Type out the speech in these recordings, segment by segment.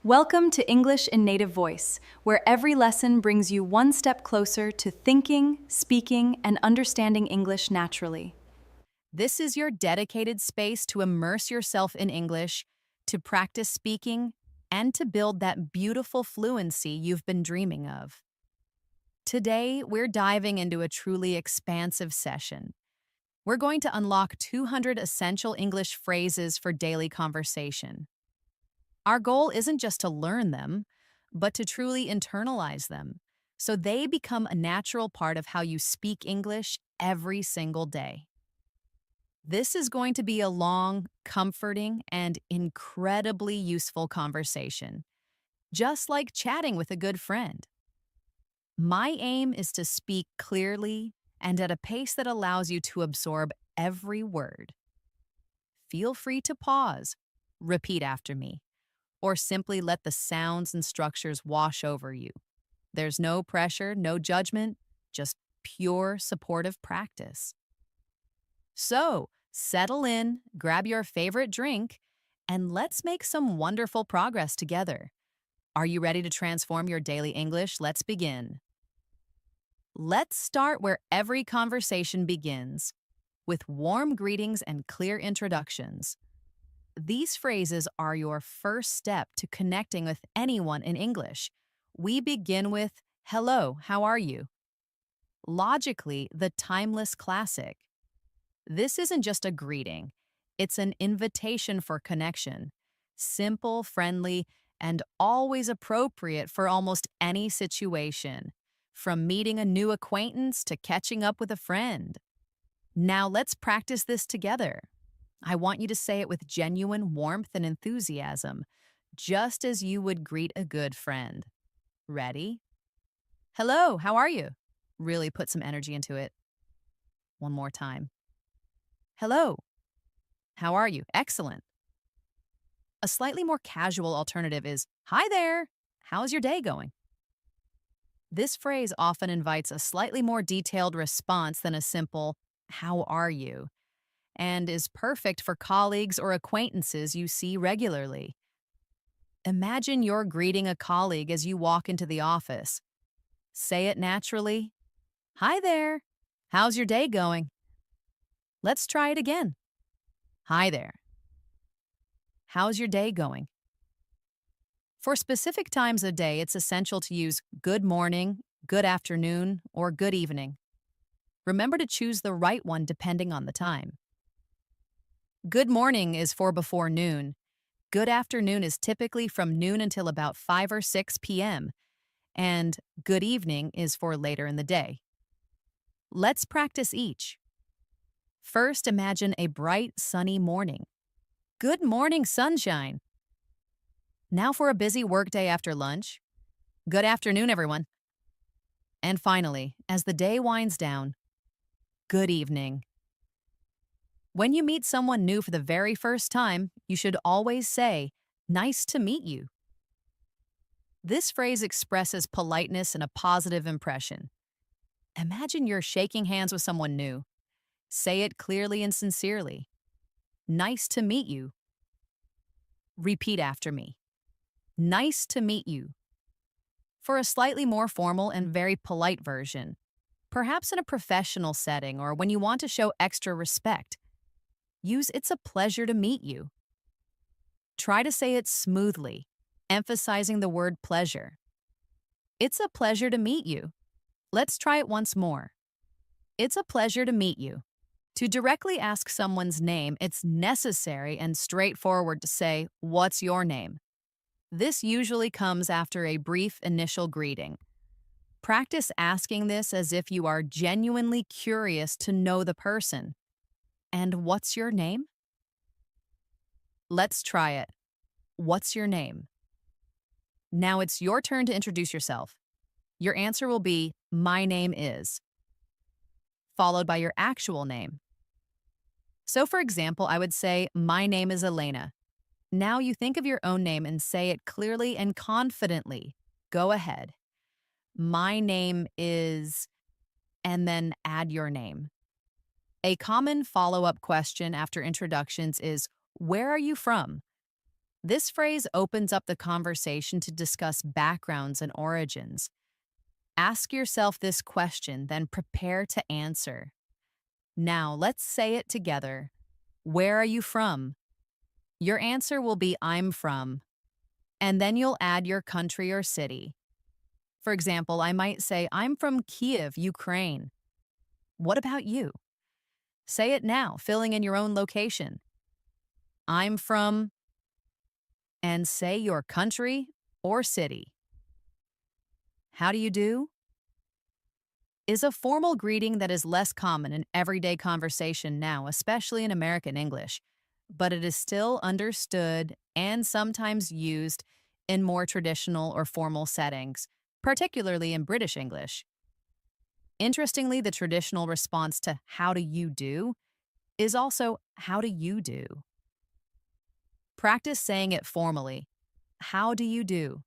Welcome to English in Native Voice, where every lesson brings you one step closer to thinking, speaking, and understanding English naturally. This is your dedicated space to immerse yourself in English, to practice speaking, and to build that beautiful fluency you've been dreaming of. Today, we're diving into a truly expansive session. We're going to unlock 200 essential English phrases for daily conversation. Our goal isn't just to learn them, but to truly internalize them, so they become a natural part of how you speak English every single day. This is going to be a long, comforting, and incredibly useful conversation, just like chatting with a good friend. My aim is to speak clearly and at a pace that allows you to absorb every word. Feel free to pause, repeat after me, or simply let the sounds and structures wash over you. There's no pressure, no judgment, just pure supportive practice. So, settle in, grab your favorite drink, and let's make some wonderful progress together. Are you ready to transform your daily English? Let's begin. Let's start where every conversation begins, with warm greetings and clear introductions. These phrases are your first step to connecting with anyone in English. We begin with, "Hello, how are you?" Logically, the timeless classic. This isn't just a greeting, it's an invitation for connection. Simple, friendly, and always appropriate for almost any situation, from meeting a new acquaintance to catching up with a friend. Now let's practice this together. I want you to say it with genuine warmth and enthusiasm, just as you would greet a good friend. Ready? "Hello, how are you?" Really put some energy into it. One more time. "Hello, how are you?" Excellent. A slightly more casual alternative is, "Hi there, how's your day going?" This phrase often invites a slightly more detailed response than a simple, "How are you?" and is perfect for colleagues or acquaintances you see regularly. Imagine you're greeting a colleague as you walk into the office. Say it naturally. "Hi there, how's your day going?" Let's try it again. "Hi there, how's your day going?" For specific times of day, it's essential to use good morning, good afternoon, or good evening. Remember to choose the right one depending on the time. Good morning is for before noon. Good afternoon is typically from noon until about 5 or 6 p.m., and good evening is for later in the day. Let's practice each. First, imagine a bright, sunny morning. "Good morning, sunshine." Now for a busy workday after lunch. "Good afternoon, everyone." And finally, as the day winds down, "Good evening." When you meet someone new for the very first time, you should always say, "Nice to meet you." This phrase expresses politeness and a positive impression. Imagine you're shaking hands with someone new. Say it clearly and sincerely. "Nice to meet you." Repeat after me. "Nice to meet you." For a slightly more formal and very polite version, perhaps in a professional setting or when you want to show extra respect, use "It's a pleasure to meet you." Try to say it smoothly, emphasizing the word pleasure. "It's a pleasure to meet you." Let's try it once more. "It's a pleasure to meet you." To directly ask someone's name, it's necessary and straightforward to say, "What's your name?" This usually comes after a brief initial greeting. Practice asking this as if you are genuinely curious to know the person. "And what's your name?" Let's try it. "What's your name?" Now it's your turn to introduce yourself. Your answer will be, "My name is," followed by your actual name. So for example, I would say, "My name is Elena." Now you think of your own name and say it clearly and confidently. Go ahead. "My name is," and then add your name. A common follow-up question after introductions is, "Where are you from?" This phrase opens up the conversation to discuss backgrounds and origins. Ask yourself this question, then prepare to answer. Now, let's say it together. Where are you from? Your answer will be I'm from, and then you'll add your country or city. For example, I might say I'm from Kiev, Ukraine. What about you? Say it now, filling in your own location. I'm from, and say your country or city. How do you do? Is a formal greeting that is less common in everyday conversation now, especially in American English, but it is still understood and sometimes used in more traditional or formal settings, particularly in British English. Interestingly, the traditional response to how do you do is also how do you do. Practice saying it formally. How do you do?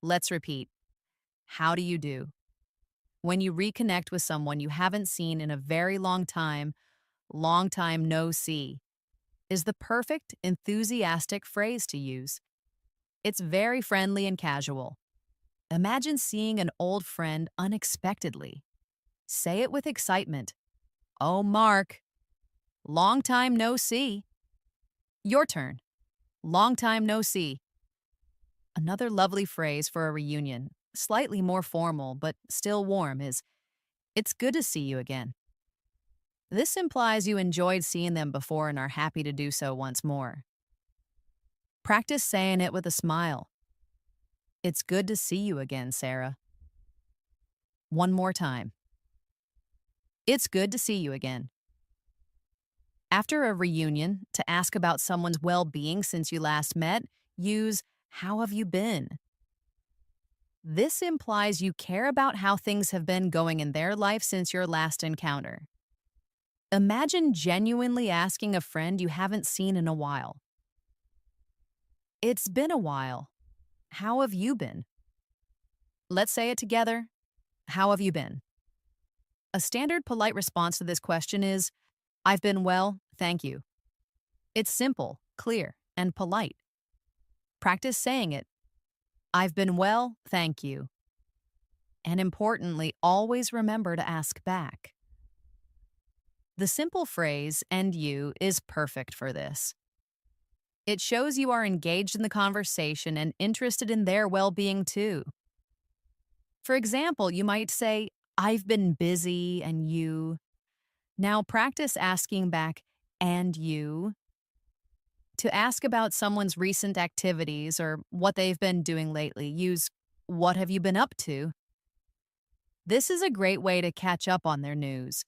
Let's repeat. How do you do? When you reconnect with someone you haven't seen in a very long time no see, is the perfect, enthusiastic phrase to use. It's very friendly and casual. Imagine seeing an old friend unexpectedly. Say it with excitement. Oh, Mark. Long time no see. Your turn. Long time no see. Another lovely phrase for a reunion, slightly more formal but still warm, is it's good to see you again. This implies you enjoyed seeing them before and are happy to do so once more. Practice saying it with a smile. It's good to see you again, Sarah. One more time. It's good to see you again. After a reunion, to ask about someone's well-being since you last met, use how have you been? This implies you care about how things have been going in their life since your last encounter. Imagine genuinely asking a friend you haven't seen in a while. It's been a while. How have you been? Let's say it together. How have you been? A standard polite response to this question is, I've been well, thank you. It's simple, clear, and polite. Practice saying it. I've been well, thank you. And importantly, always remember to ask back. The simple phrase, and you, is perfect for this. It shows you are engaged in the conversation and interested in their well-being too. For example, you might say, I've been busy, and you. Now practice asking back, and you. To ask about someone's recent activities or what they've been doing lately, use what have you been up to? This is a great way to catch up on their news.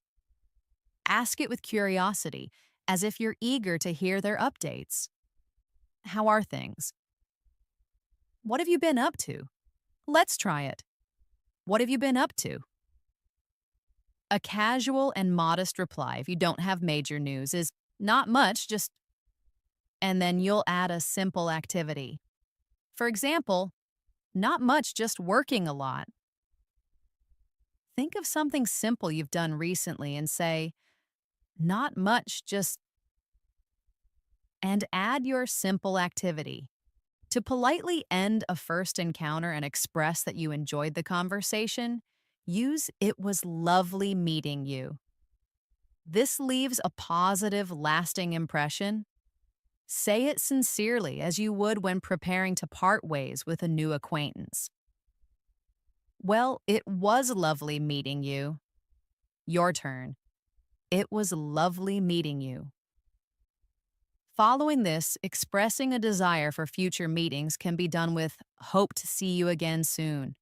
Ask it with curiosity, as if you're eager to hear their updates. How are things? What have you been up to? Let's try it. What have you been up to? A casual and modest reply, if you don't have major news, is not much, just, and then you'll add a simple activity. For example, not much, just working a lot. Think of something simple you've done recently and say, not much, just, and add your simple activity. To politely end a first encounter and express that you enjoyed the conversation, use it was lovely meeting you. This leaves a positive, lasting impression. Say it sincerely as you would when preparing to part ways with a new acquaintance. Well, it was lovely meeting you. Your turn. It was lovely meeting you. Following this, expressing a desire for future meetings can be done with hope to see you again soon.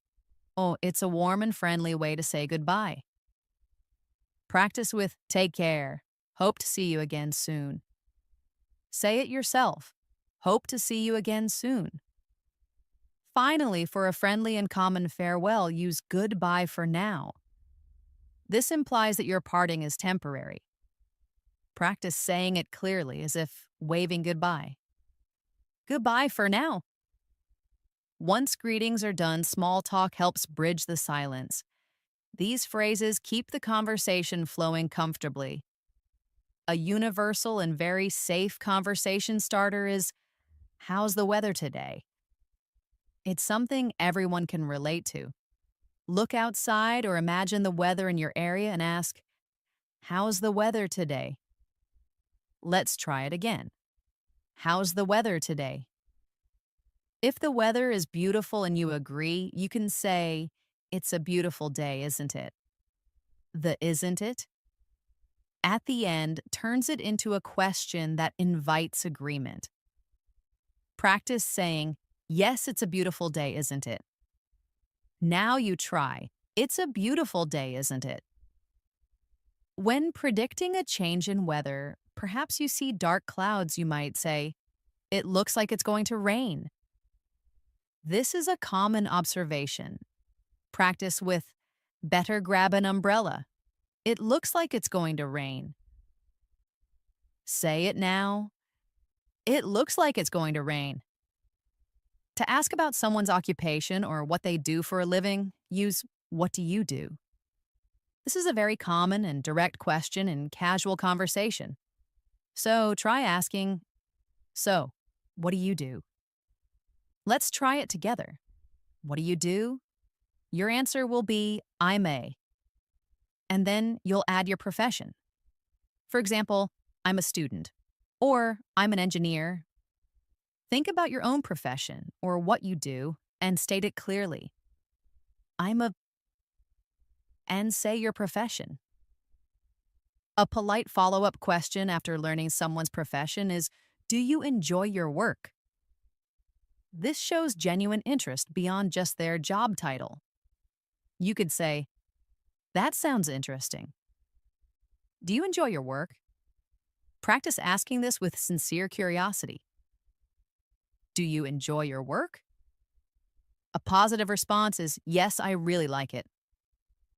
Oh, it's a warm and friendly way to say goodbye. Practice with take care. Hope to see you again soon. Say it yourself. Hope to see you again soon. Finally, for a friendly and common farewell, use goodbye for now. This implies that your parting is temporary. Practice saying it clearly as if waving goodbye. Goodbye for now. Once greetings are done, small talk helps bridge the silence. These phrases keep the conversation flowing comfortably. A universal and very safe conversation starter is, How's the weather today? It's something everyone can relate to. Look outside or imagine the weather in your area and ask, how's the weather today? Let's try it again. How's the weather today? If the weather is beautiful and you agree, you can say, it's a beautiful day, isn't it? The isn't it at the end turns it into a question that invites agreement. Practice saying, yes, it's a beautiful day, isn't it? Now you try, it's a beautiful day, isn't it? When predicting a change in weather, perhaps you see dark clouds, you might say, it looks like it's going to rain. This is a common observation. Practice with, better grab an umbrella. It looks like it's going to rain. Say it now. It looks like it's going to rain. To ask about someone's occupation or what they do for a living, use what do you do? This is a very common and direct question in casual conversation. So try asking, so, what do you do? Let's try it together. What do you do? Your answer will be, I'm a. And then you'll add your profession. For example, I'm a student, or I'm an engineer. Think about your own profession or what you do and state it clearly. I'm a, and say your profession. A polite follow-up question after learning someone's profession is, do you enjoy your work? This shows genuine interest beyond just their job title. You could say, that sounds interesting. Do you enjoy your work? Practice asking this with sincere curiosity. Do you enjoy your work? A positive response is, yes, I really like it.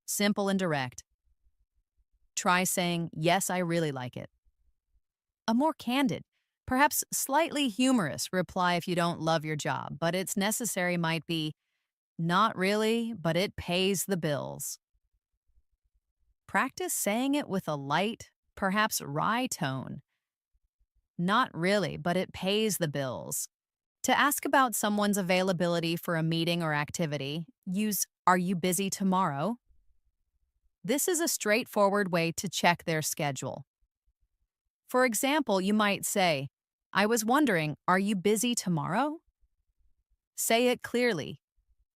Simple and direct. Try saying, yes, I really like it. A more candid, perhaps slightly humorous reply if you don't love your job, but it's necessary might be, not really, but it pays the bills. Practice saying it with a light, perhaps wry tone. Not really, but it pays the bills. To ask about someone's availability for a meeting or activity, use, are you busy tomorrow? This is a straightforward way to check their schedule. For example, you might say, I was wondering, are you busy tomorrow? Say it clearly.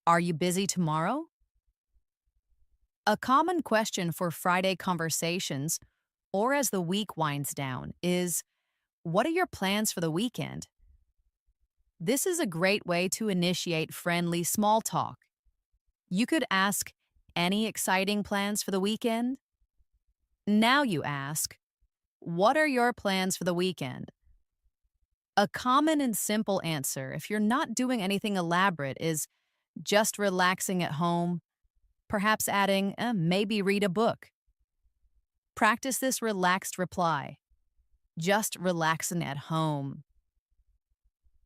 Are you busy tomorrow? A common question for Friday conversations, or as the week winds down, is, what are your plans for the weekend? This is a great way to initiate friendly small talk. You could ask, any exciting plans for the weekend? Now you ask, what are your plans for the weekend? A common and simple answer, if you're not doing anything elaborate, is just relaxing at home, perhaps adding, maybe read a book. Practice this relaxed reply. Just relaxing at home.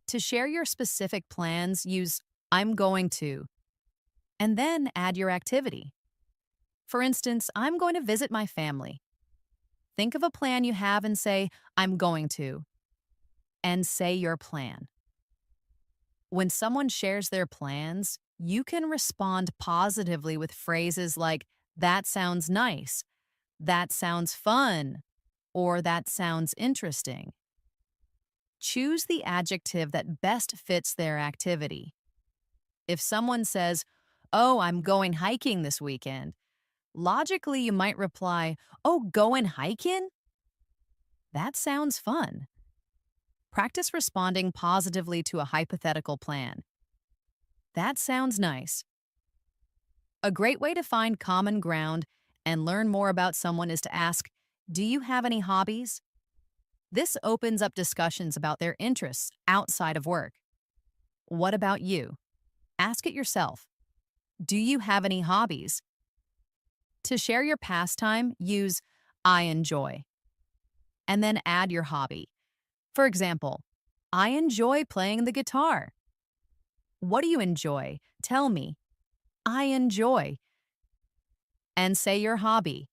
To share your specific plans, use I'm going to, and then add your activity. For instance, I'm going to visit my family. Think of a plan you have and say, I'm going to, and say your plan. When someone shares their plans, you can respond positively with phrases like, that sounds nice, that sounds fun, or that sounds interesting. Choose the adjective that best fits their activity. If someone says, oh, I'm going hiking this weekend, logically you might reply, oh, going hiking? That sounds fun. Practice responding positively to a hypothetical plan. That sounds nice. A great way to find common ground and learn more about someone is to ask, do you have any hobbies? This opens up discussions about their interests outside of work. What about you? Ask it yourself. Do you have any hobbies? To share your pastime, use I enjoy, and then add your hobby. For example, I enjoy playing the guitar. What do you enjoy? Tell me. I enjoy. And say your hobby.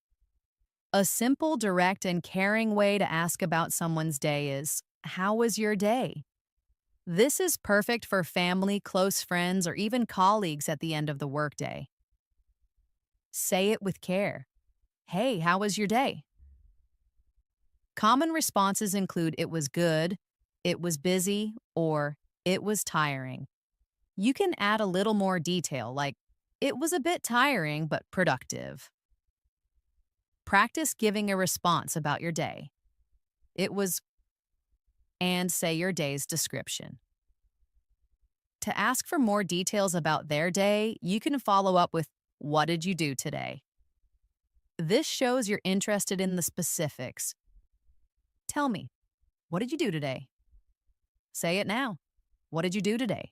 A simple, direct, and caring way to ask about someone's day is, how was your day? This is perfect for family, close friends, or even colleagues at the end of the workday. Say it with care. Hey, how was your day? Common responses include it was good, it was busy, or it was tiring. You can add a little more detail, like it was a bit tiring but productive. Practice giving a response about your day. It was, and say your day's description. To ask for more details about their day, you can follow up with, what did you do today? This shows you're interested in the specifics. Tell me, what did you do today? Say it now. What did you do today?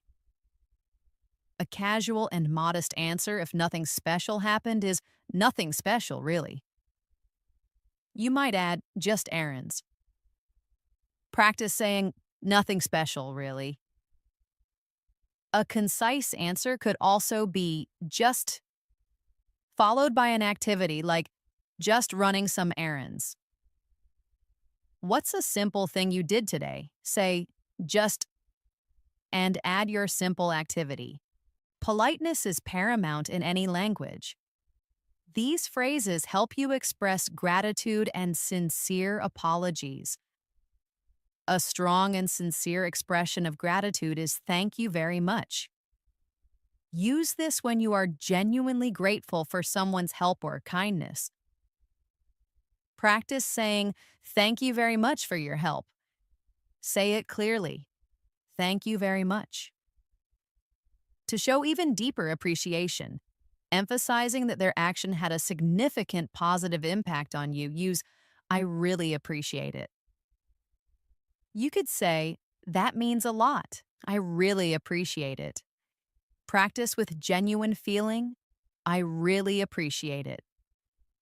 A casual and modest answer, if nothing special happened, is nothing special, really. You might add, just errands. Practice saying, nothing special, really. A concise answer could also be just, followed by an activity like just running some errands. What's a simple thing you did today? Say, just, and add your simple activity. Politeness is paramount in any language. These phrases help you express gratitude and sincere apologies. A strong and sincere expression of gratitude is thank you very much. Use this when you are genuinely grateful for someone's help or kindness. Practice saying, thank you very much for your help. Say it clearly. Thank you very much. To show even deeper appreciation, emphasizing that their action had a significant positive impact on you, use, I really appreciate it. You could say, that means a lot. I really appreciate it. Practice with genuine feeling. I really appreciate it.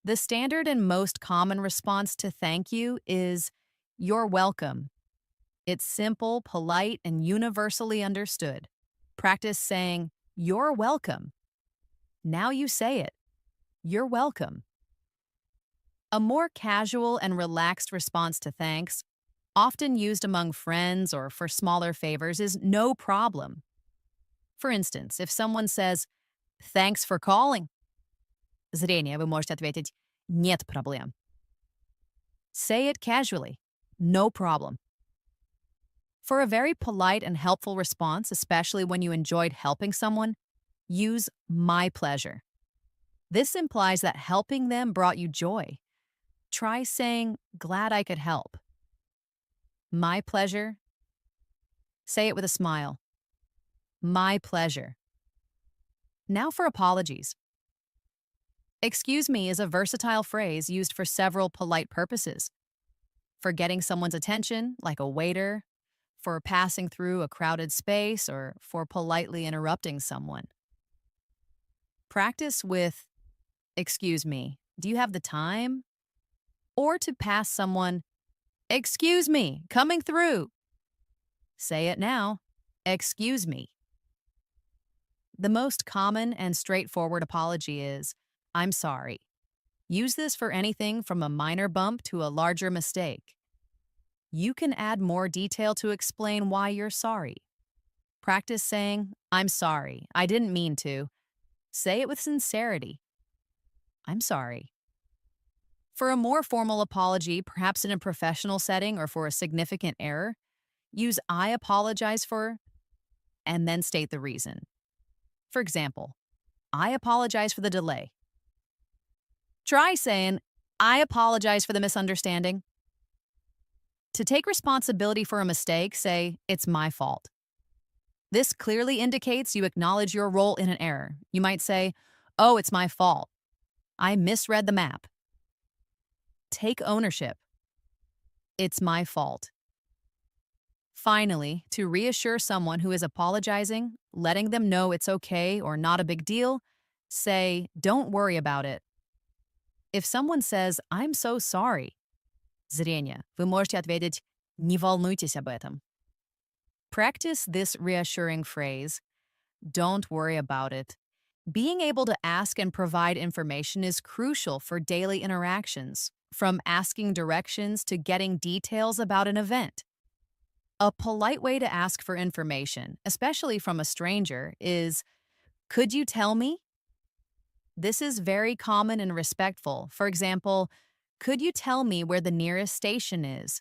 The standard and most common response to thank you is, you're welcome. It's simple, polite, and universally understood. Practice saying, you're welcome. Now you say it. You're welcome. A more casual and relaxed response to thanks, often used among friends or for smaller favors, is no problem. For instance, if someone says, thanks for calling, зрение, вы можете ответить, нет проблем. Say it casually, no problem. For a very polite and helpful response, especially when you enjoyed helping someone, use my pleasure. This implies that helping them brought you joy. Try saying, glad I could help. My pleasure. Say it with a smile. My pleasure. Now for apologies. Excuse me is a versatile phrase used for several polite purposes. For getting someone's attention, like a waiter, for passing through a crowded space, or for politely interrupting someone. Practice with, excuse me, do you have the time? Or to pass someone, excuse me, coming through. Say it now, excuse me. The most common and straightforward apology is, I'm sorry. Use this for anything from a minor bump to a larger mistake. You can add more detail to explain why you're sorry. Practice saying, I'm sorry, I didn't mean to. Say it with sincerity. I'm sorry. For a more formal apology, perhaps in a professional setting or for a significant error, use I apologize for, and then state the reason. For example, I apologize for the delay. Try saying, I apologize for the misunderstanding. To take responsibility for a mistake, say, it's my fault. This clearly indicates you acknowledge your role in an error. You might say, oh, it's my fault. I misread the map. Take ownership. It's my fault. Finally, to reassure someone who is apologizing, letting them know it's okay or not a big deal, say, don't worry about it. If someone says, I'm so sorry, зрение, вы можете ответить, не волнуйтесь об этом. Practice this reassuring phrase, don't worry about it. Being able to ask and provide information is crucial for daily interactions, from asking directions to getting details about an event. A polite way to ask for information, especially from a stranger, is, could you tell me? This is very common and respectful. For example, could you tell me where the nearest station is?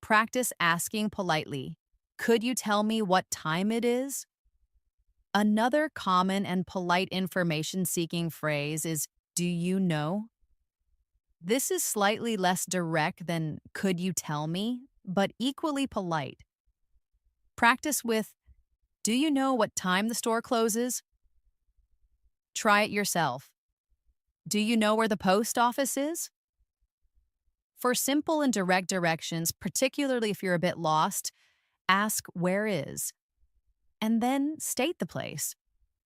Practice asking politely, could you tell me what time it is? Another common and polite information seeking phrase is, do you know? This is slightly less direct than could you tell me, but equally polite. Practice with, do you know what time the store closes? Try it yourself. Do you know where the post office is? For simple and direct directions, particularly if you're a bit lost, ask where is, and then state the place.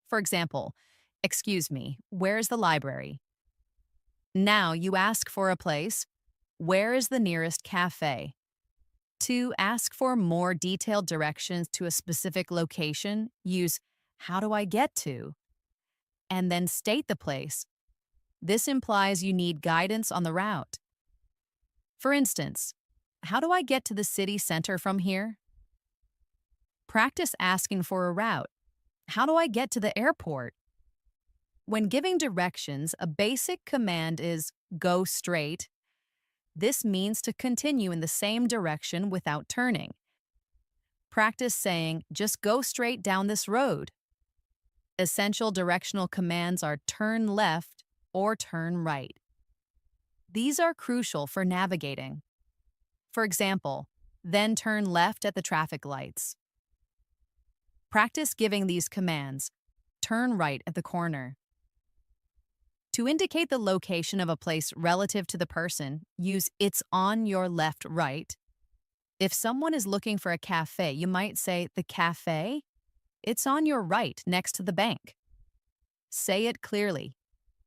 For example, excuse me, where's the library? Now you ask for a place. Where is the nearest cafe? To ask for more detailed directions to a specific location, use how do I get to? And then state the place. This implies you need guidance on the route. For instance, how do I get to the city center from here? Practice asking for a route. How do I get to the airport? When giving directions, a basic command is go straight. This means to continue in the same direction without turning. Practice saying, just go straight down this road. Essential directional commands are turn left or turn right. These are crucial for navigating. For example, then turn left at the traffic lights. Practice giving these commands. Turn right at the corner. To indicate the location of a place relative to the person, use it's on your left, right. If someone is looking for a cafe, you might say, the cafe? It's on your right, next to the bank. Say it clearly.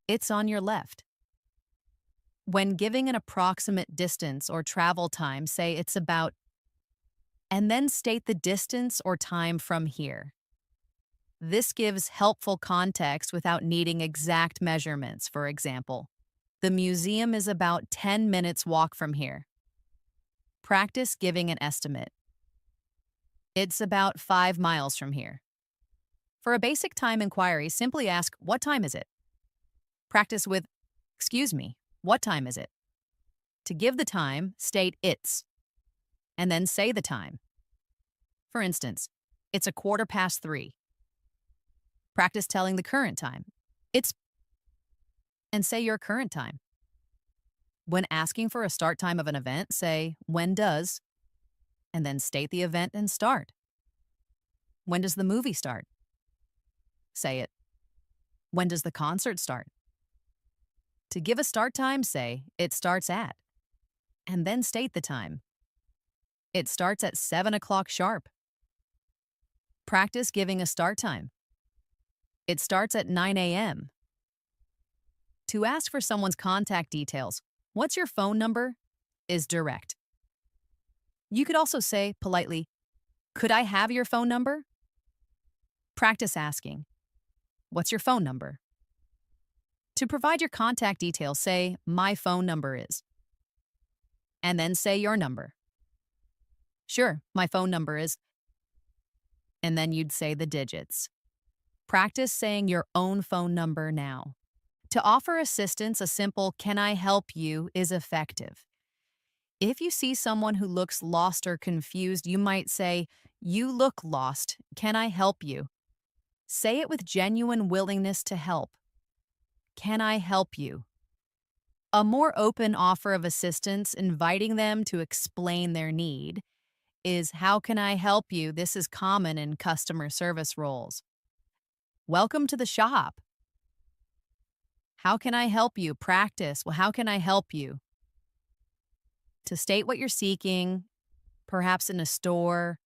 It's on your left. When giving an approximate distance or travel time, say it's about, and then state the distance or time from here. This gives helpful context without needing exact measurements. For example, the museum is about 10 minutes walk from here. Practice giving an estimate. It's about 5 miles from here. For a basic time inquiry, simply ask, what time is it? Practice with, excuse me, what time is it? To give the time, state it's, and then say the time. For instance, it's 3:15. Practice telling the current time. It's, and say your current time. When asking for a start time of an event, say, when does, and then state the event and start. When does the movie start? Say it. When does the concert start? To give a start time, say, it starts at, and then state the time. It starts at 7 o'clock sharp. Practice giving a start time. It starts at 9 a.m. To ask for someone's contact details, what's your phone number, is direct. You could also say politely, could I have your phone number? Practice asking, what's your phone number? To provide your contact details, say, my phone number is, and then say your number. Sure, my phone number is, and then you'd say the digits. Practice saying your own phone number now. To offer assistance, a simple "can I help you" is effective. If you see someone who looks lost or confused, you might say, you look lost, can I help you? Say it with genuine willingness to help. Can I help you? A more open offer of assistance, inviting them to explain their need, is how can I help you? This is common in customer service roles. Welcome to the shop. How can I help you? Practice. Well, how can I help you? To state what you're seeking, perhaps in a store,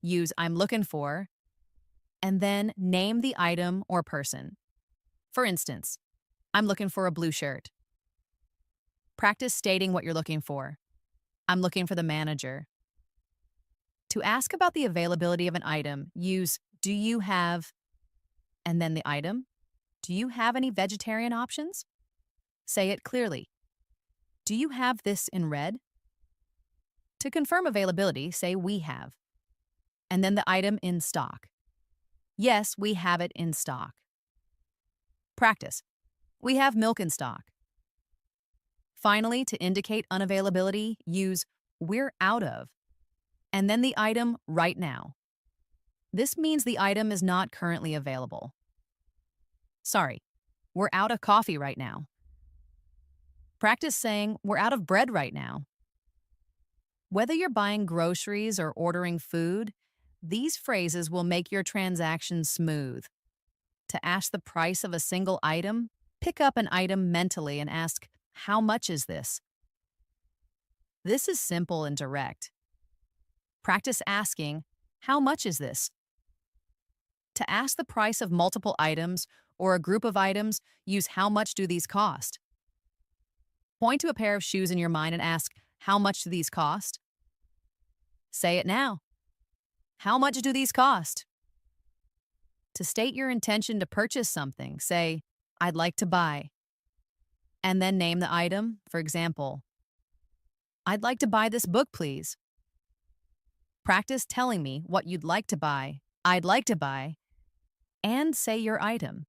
use I'm looking for, and then name the item or person. For instance, I'm looking for a blue shirt. Practice stating what you're looking for. I'm looking for the manager. To ask about the availability of an item, use do you have, and then the item. Do you have any vegetarian options? Say it clearly. Do you have this in red? To confirm availability, say we have, and then the item in stock. Yes, we have it in stock. Practice. We have milk in stock. Finally, to indicate unavailability, use we're out of, and then the item right now. This means the item is not currently available. Sorry, we're out of coffee right now. Practice saying we're out of bread right now. Whether you're buying groceries or ordering food, these phrases will make your transaction smooth. To ask the price of a single item, pick up an item mentally and ask, how much is this? This is simple and direct. Practice asking, how much is this? To ask the price of multiple items or a group of items, use how much do these cost? Point to a pair of shoes in your mind and ask, how much do these cost? Say it now. How much do these cost? To state your intention to purchase something, say, I'd like to buy. And then name the item, for example, I'd like to buy this book, please. Practice telling me what you'd like to buy, I'd like to buy, and say your item.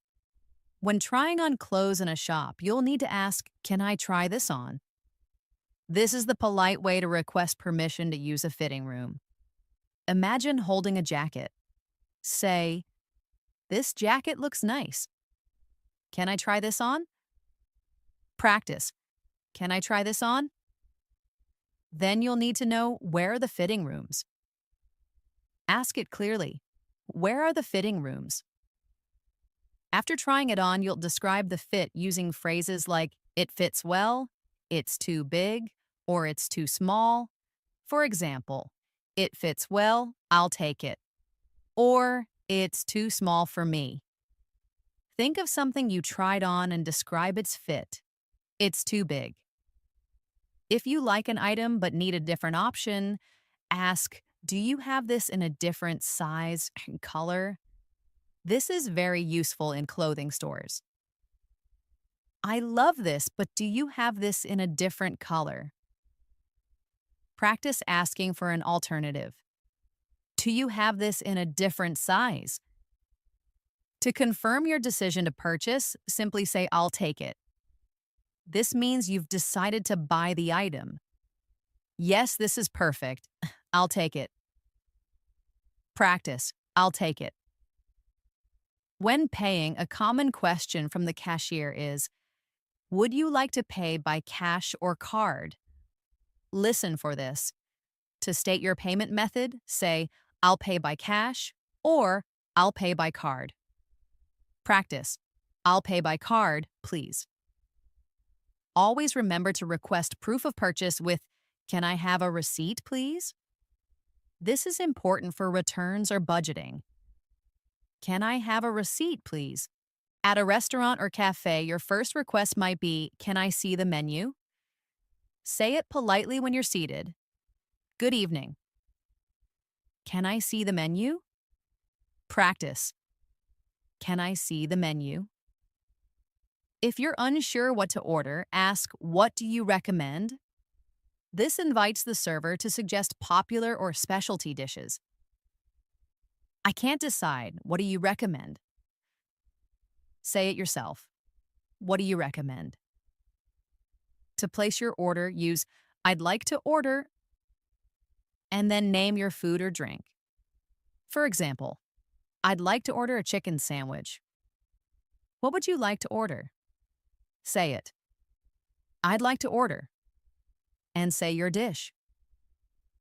When trying on clothes in a shop, you'll need to ask, can I try this on? This is the polite way to request permission to use a fitting room. Imagine holding a jacket. Say, this jacket looks nice. Can I try this on? Practice. Can I try this on? Then you'll need to know where are the fitting rooms. Ask it clearly. Where are the fitting rooms? After trying it on, you'll describe the fit using phrases like, it fits well, it's too big, or it's too small. For example, it fits well, I'll take it. Or, it's too small for me. Think of something you tried on and describe its fit. It's too big. If you like an item but need a different option, ask, do you have this in a different size and color? This is very useful in clothing stores. I love this, but do you have this in a different color? Practice asking for an alternative. Do you have this in a different size? To confirm your decision to purchase, simply say, I'll take it. This means you've decided to buy the item. Yes, this is perfect. I'll take it. Practice. I'll take it. When paying, a common question from the cashier is, would you like to pay by cash or card? Listen for this. To state your payment method, say, I'll pay by cash or I'll pay by card. Practice. I'll pay by card, please. Always remember to request proof of purchase with, can I have a receipt, please? This is important for returns or budgeting. Can I have a receipt, please? At a restaurant or cafe, your first request might be, can I see the menu? Say it politely when you're seated. Good evening. Can I see the menu? Practice. Can I see the menu? If you're unsure what to order, ask, what do you recommend? This invites the server to suggest popular or specialty dishes. I can't decide. What do you recommend? Say it yourself. What do you recommend? To place your order, use I'd like to order, and then name your food or drink. For example, I'd like to order a chicken sandwich. What would you like to order? Say it. I'd like to order. And say your dish.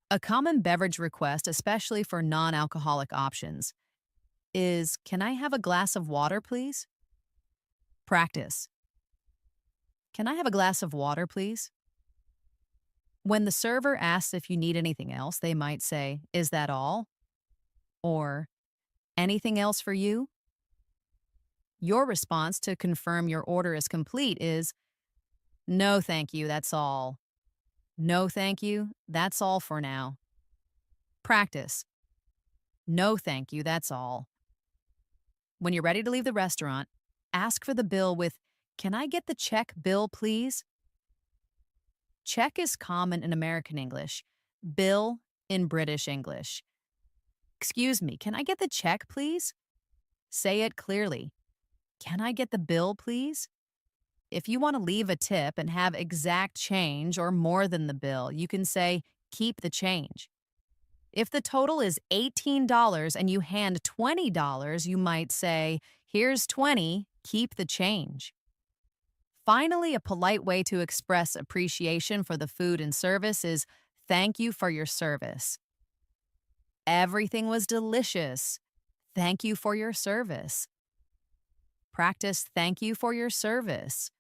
A common beverage request, especially for non-alcoholic options, is, can I have a glass of water, please? Practice. Can I have a glass of water, please? When the server asks if you need anything else, they might say, is that all? Or, anything else for you? Your response to confirm your order is complete is, no, thank you, that's all. No, thank you, that's all for now. Practice. No, thank you, that's all. When you're ready to leave the restaurant, ask for the bill with, can I get the check bill, please? Check is common in American English. Bill in British English. Excuse me, can I get the check, please? Say it clearly. Can I get the bill, please? If you want to leave a tip and have exact change or more than the bill, you can say, keep the change. If the total is $18 and you hand $20, you might say, here's 20, keep the change. Finally, a polite way to express appreciation for the food and service is, thank you for your service. Everything was delicious. Thank you for your service. Practice thank you for your service.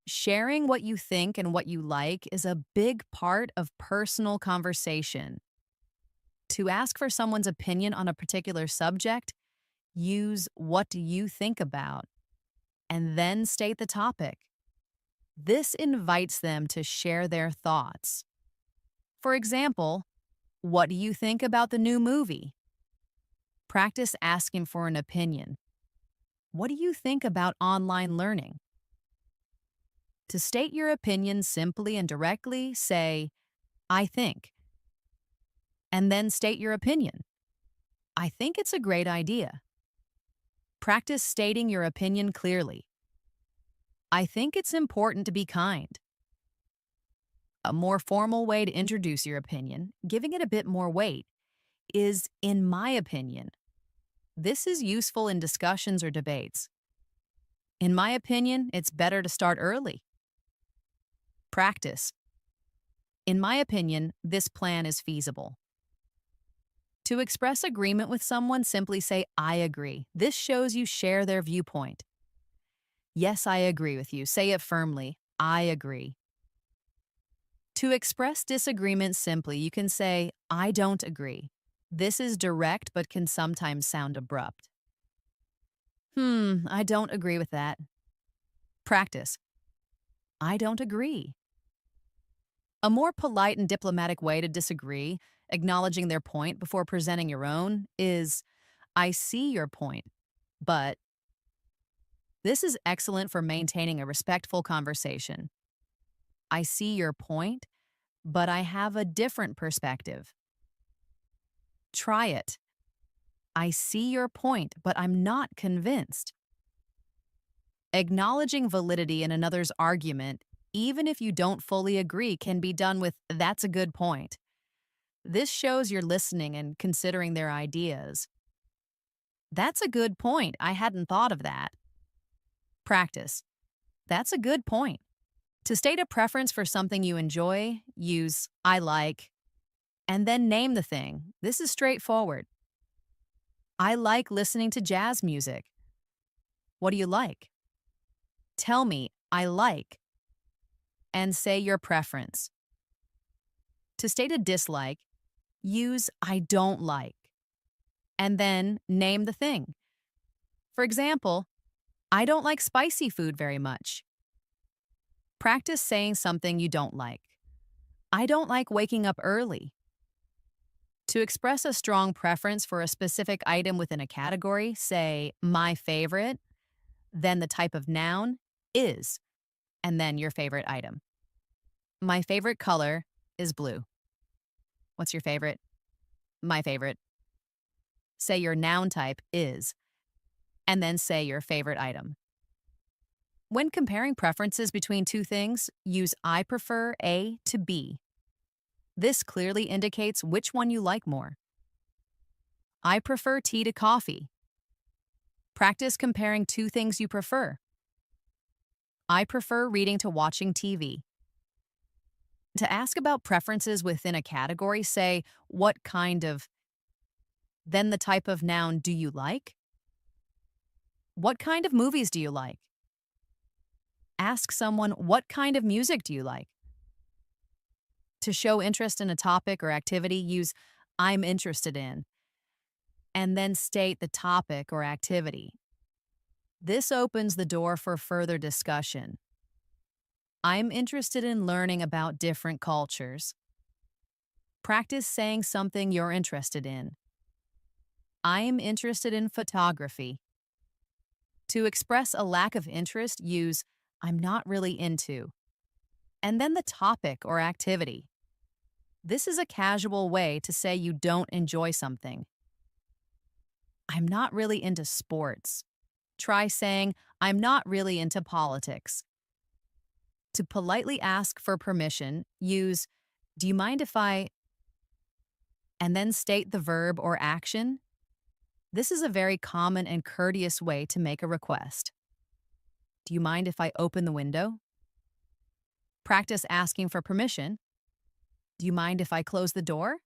Sharing what you think and what you like is a big part of personal conversation. To ask for someone's opinion on a particular subject, use what do you think about, and then state the topic. This invites them to share their thoughts. For example, what do you think about the new movie? Practice asking for an opinion. What do you think about online learning? To state your opinion simply and directly, say, I think. And then state your opinion. I think it's a great idea. Practice stating your opinion clearly. I think it's important to be kind. A more formal way to introduce your opinion, giving it a bit more weight, is in my opinion. This is useful in discussions or debates. In my opinion, it's better to start early. Practice. In my opinion, this plan is feasible. To express agreement with someone, simply say, I agree. This shows you share their viewpoint. Yes, I agree with you. Say it firmly. I agree. To express disagreement simply, you can say, I don't agree. This is direct but can sometimes sound abrupt. I don't agree with that. Practice. I don't agree. A more polite and diplomatic way to disagree, acknowledging their point before presenting your own, is, I see your point, but. This is excellent for maintaining a respectful conversation. I see your point, but I have a different perspective. Try it. I see your point, but I'm not convinced. Acknowledging validity in another's argument, even if you don't fully agree, can be done with, that's a good point. This shows you're listening and considering their ideas. That's a good point. I hadn't thought of that. Practice. That's a good point. To state a preference for something you enjoy, use I like, and then name the thing. This is straightforward. I like listening to jazz music. What do you like? Tell me, I like, and say your preference. To state a dislike, use I don't like, and then name the thing. For example, I don't like spicy food very much. Practice saying something you don't like. I don't like waking up early. To express a strong preference for a specific item within a category, say, my favorite, then the type of noun, is, and then your favorite item. My favorite color is blue. What's your favorite? My favorite. Say your noun type is, and then say your favorite item. When comparing preferences between two things, use I prefer A to B. This clearly indicates which one you like more. I prefer tea to coffee. Practice comparing two things you prefer. I prefer reading to watching TV. To ask about preferences within a category, say, what kind of, then the type of noun do you like? What kind of movies do you like? Ask someone, what kind of music do you like? To show interest in a topic or activity, use I'm interested in, and then state the topic or activity. This opens the door for further discussion. I'm interested in learning about different cultures. Practice saying something you're interested in. I'm interested in photography. To express a lack of interest, use I'm not really into, and then the topic or activity. This is a casual way to say you don't enjoy something. I'm not really into sports. Try saying, I'm not really into politics. To politely ask for permission, use, do you mind if I, and then state the verb or action. This is a very common and courteous way to make a request. Do you mind if I open the window? Practice asking for permission. Do you mind if I close the door?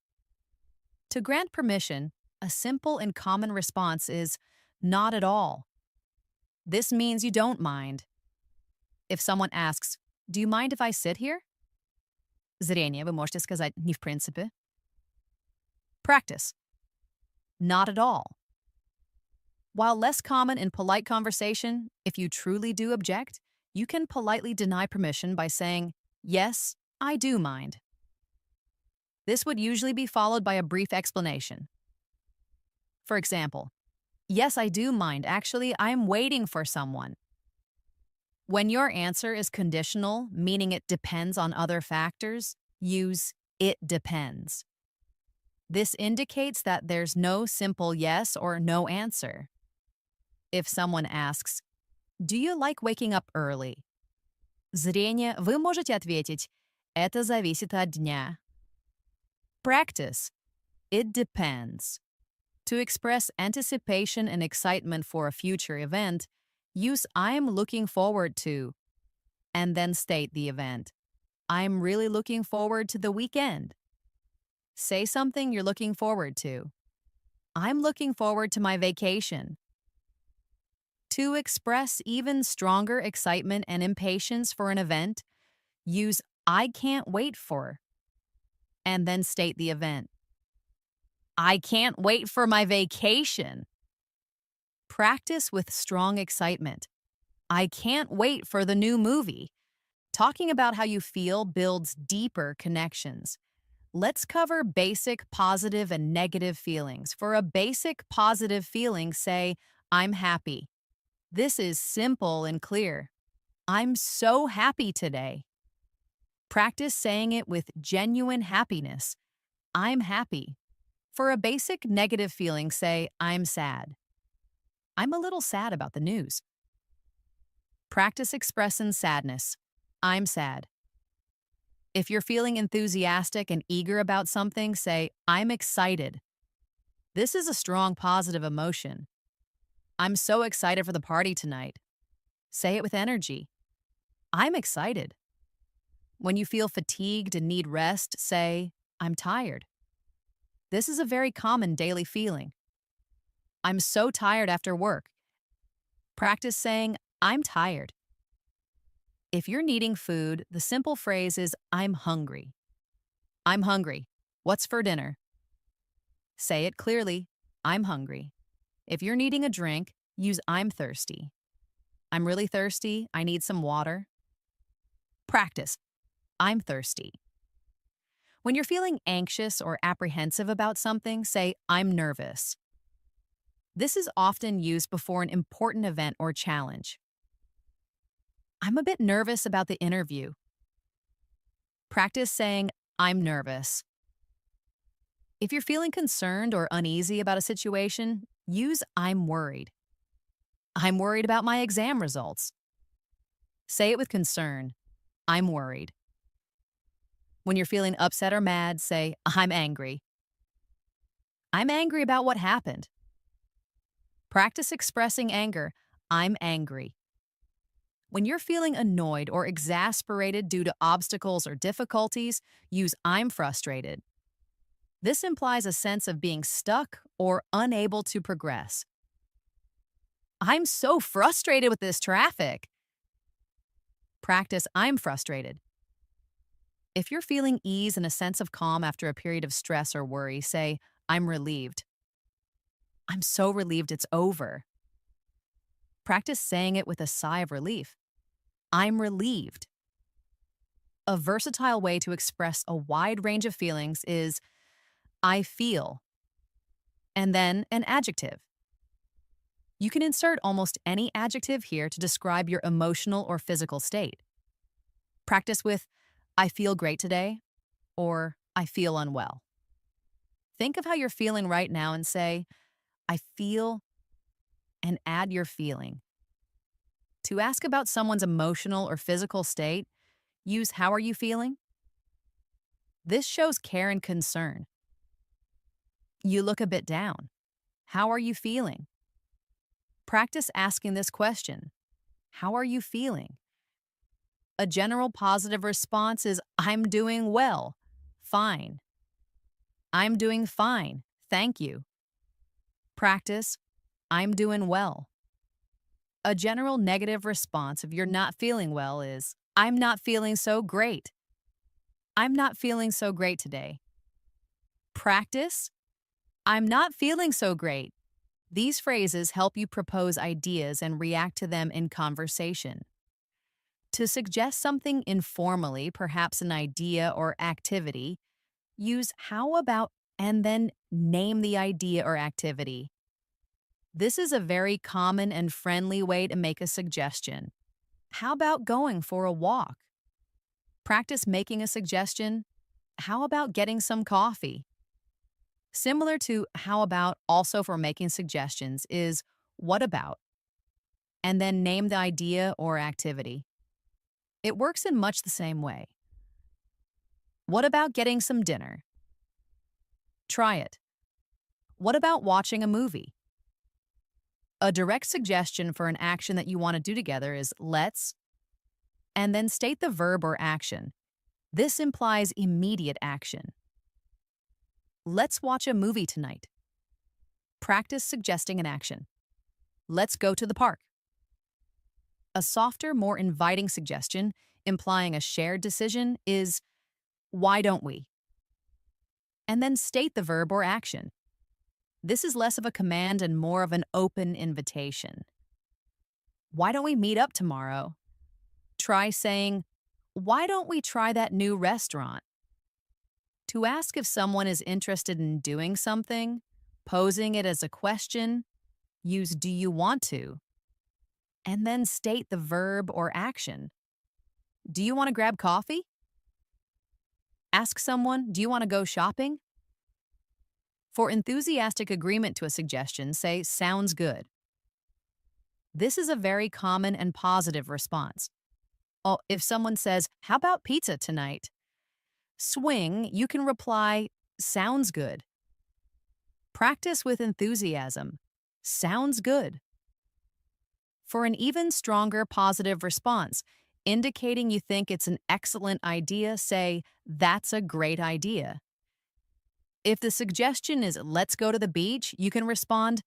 To grant permission, a simple and common response is not at all. This means you don't mind. If someone asks, do you mind if I sit here? Зрение, вы можете сказать не в принципе. Practice. Not at all. While less common in polite conversation, if you truly do object, you can politely deny permission by saying, yes, I do mind. This would usually be followed by a brief explanation. For example, yes, I do mind. Actually, I'm waiting for someone. When your answer is conditional, meaning it depends on other factors, use it depends. This indicates that there's no simple yes or no answer. If someone asks, do you like waking up early? Зрение, вы можете ответить, это зависит от дня. Practice. It depends. To express anticipation and excitement for a future event, use I am looking forward to, and then state the event. I'm really looking forward to the weekend. Say something you're looking forward to. I'm looking forward to my vacation. To express even stronger excitement and impatience for an event, use I can't wait for, and then state the event. I can't wait for my vacation. Practice with strong excitement. I can't wait for the new movie. Talking about how you feel builds deeper connections. Let's cover basic positive and negative feelings. For a basic positive feeling, say, I'm happy. This is simple and clear. I'm so happy today. Practice saying it with genuine happiness. I'm happy. For a basic negative feeling, say, I'm sad. I'm a little sad about the news. Practice expressing sadness. I'm sad. If you're feeling enthusiastic and eager about something, say, I'm excited. This is a strong positive emotion. I'm so excited for the party tonight. Say it with energy. I'm excited. When you feel fatigued and need rest, say, I'm tired. This is a very common daily feeling. I'm so tired after work. Practice saying, I'm tired. If you're needing food, the simple phrase is, I'm hungry. I'm hungry. What's for dinner? Say it clearly, I'm hungry. If you're needing a drink, use I'm thirsty. I'm really thirsty. I need some water. Practice. I'm thirsty. When you're feeling anxious or apprehensive about something, say, I'm nervous. This is often used before an important event or challenge. I'm a bit nervous about the interview. Practice saying, I'm nervous. If you're feeling concerned or uneasy about a situation, use I'm worried. I'm worried about my exam results. Say it with concern. I'm worried. When you're feeling upset or mad, say, I'm angry. I'm angry about what happened. Practice expressing anger. I'm angry. When you're feeling annoyed or exasperated due to obstacles or difficulties, use I'm frustrated. This implies a sense of being stuck or unable to progress. I'm so frustrated with this traffic. Practice I'm frustrated. If you're feeling ease and a sense of calm after a period of stress or worry, say, I'm relieved. I'm so relieved it's over. Practice saying it with a sigh of relief. I'm relieved. A versatile way to express a wide range of feelings is I feel, and then an adjective. You can insert almost any adjective here to describe your emotional or physical state. Practice with I feel great today, or I feel unwell. Think of how you're feeling right now and say, I feel, and add your feeling. To ask about someone's emotional or physical state, use how are you feeling? This shows care and concern. You look a bit down. How are you feeling? Practice asking this question. How are you feeling? A general positive response is, I'm doing well. Fine. I'm doing fine. Thank you. Practice, I'm doing well. A general negative response if you're not feeling well is, I'm not feeling so great. I'm not feeling so great today. Practice, I'm not feeling so great. These phrases help you propose ideas and react to them in conversation. To suggest something informally, perhaps an idea or activity, use how about and then name the idea or activity. This is a very common and friendly way to make a suggestion. How about going for a walk? Practice making a suggestion. How about getting some coffee? Similar to how about also for making suggestions is what about? And then name the idea or activity. It works in much the same way. What about getting some dinner? Try it. What about watching a movie? A direct suggestion for an action that you want to do together is let's, and then state the verb or action. This implies immediate action. Let's watch a movie tonight. Practice suggesting an action. Let's go to the park. A softer, more inviting suggestion, implying a shared decision, is why don't we? And then state the verb or action. This is less of a command and more of an open invitation. Why don't we meet up tomorrow? Try saying, why don't we try that new restaurant? To ask if someone is interested in doing something, posing it as a question, use do you want to? And then state the verb or action. Do you want to grab coffee? Ask someone, do you want to go shopping? For enthusiastic agreement to a suggestion, say, sounds good. This is a very common and positive response. Oh, if someone says, how about pizza tonight? Swing, you can reply, sounds good. Practice with enthusiasm. Sounds good. For an even stronger positive response, indicating you think it's an excellent idea, say, that's a great idea. If the suggestion is, let's go to the beach, you can respond,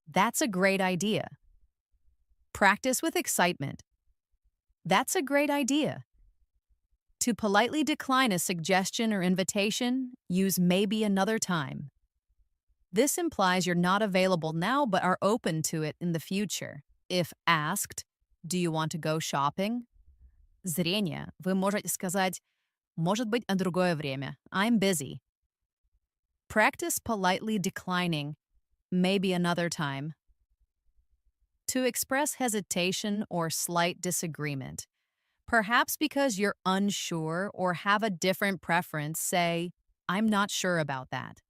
that's a great idea. Practice with excitement. That's a great idea. To politely decline a suggestion or invitation, use maybe another time. This implies you're not available now but are open to it in the future. If asked, do you want to go shopping? Зрение, вы можете сказать, может быть, на другое время. I'm busy. Practice politely declining, maybe another time. To express hesitation or slight disagreement, perhaps because you're unsure or have a different preference, say, I'm not sure about that.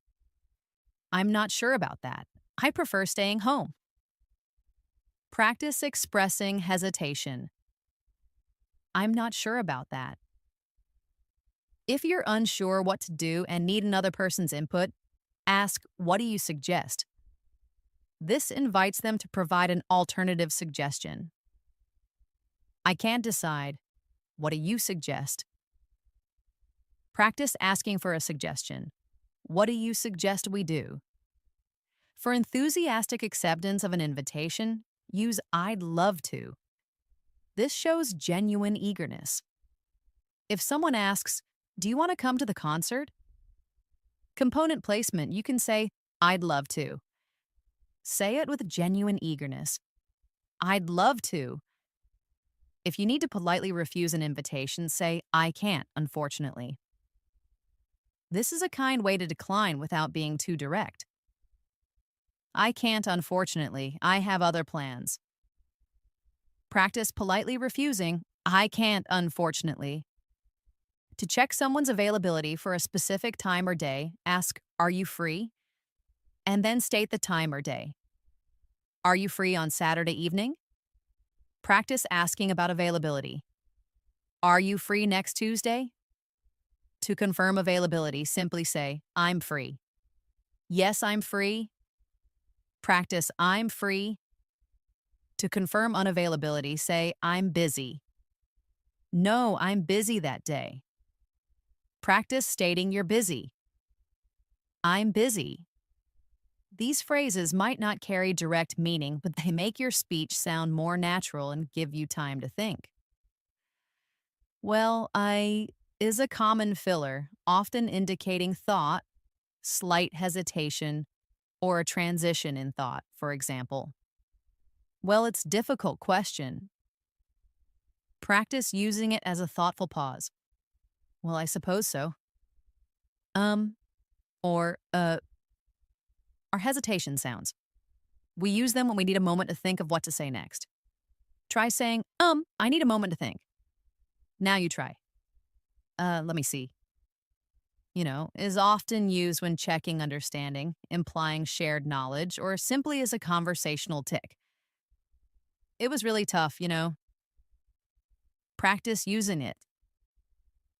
I'm not sure about that. I prefer staying home. Practice expressing hesitation. I'm not sure about that. If you're unsure what to do and need another person's input, ask, what do you suggest? This invites them to provide an alternative suggestion. I can't decide. What do you suggest? Practice asking for a suggestion. What do you suggest we do? For enthusiastic acceptance of an invitation, use I'd love to. This shows genuine eagerness. If someone asks, do you want to come to the concert? Component placement, you can say, I'd love to. Say it with genuine eagerness. I'd love to. If you need to politely refuse an invitation, say, I can't, unfortunately. This is a kind way to decline without being too direct. I can't, unfortunately. I have other plans. Practice politely refusing, I can't, unfortunately. To check someone's availability for a specific time or day, ask, "Are you free?" and then state the time or day. Are you free on Saturday evening? Practice asking about availability. Are you free next Tuesday? To confirm availability, simply say, "I'm free." Yes, I'm free. Practice, "I'm free." To confirm unavailability, say, "I'm busy." No, I'm busy that day. Practice stating you're busy. I'm busy. These phrases might not carry direct meaning, but they make your speech sound more natural and give you time to think. Well, I is a common filler, often indicating thought, slight hesitation, or a transition in thought, for example. Well, it's a difficult question. Practice using it as a thoughtful pause. Well, I suppose so. Um, or are hesitation sounds. We use them when we need a moment to think of what to say next. Try saying, I need a moment to think. Now you try. Let me see. Is often used when checking understanding, implying shared knowledge, or simply as a conversational tick. It was really tough. Practice using it.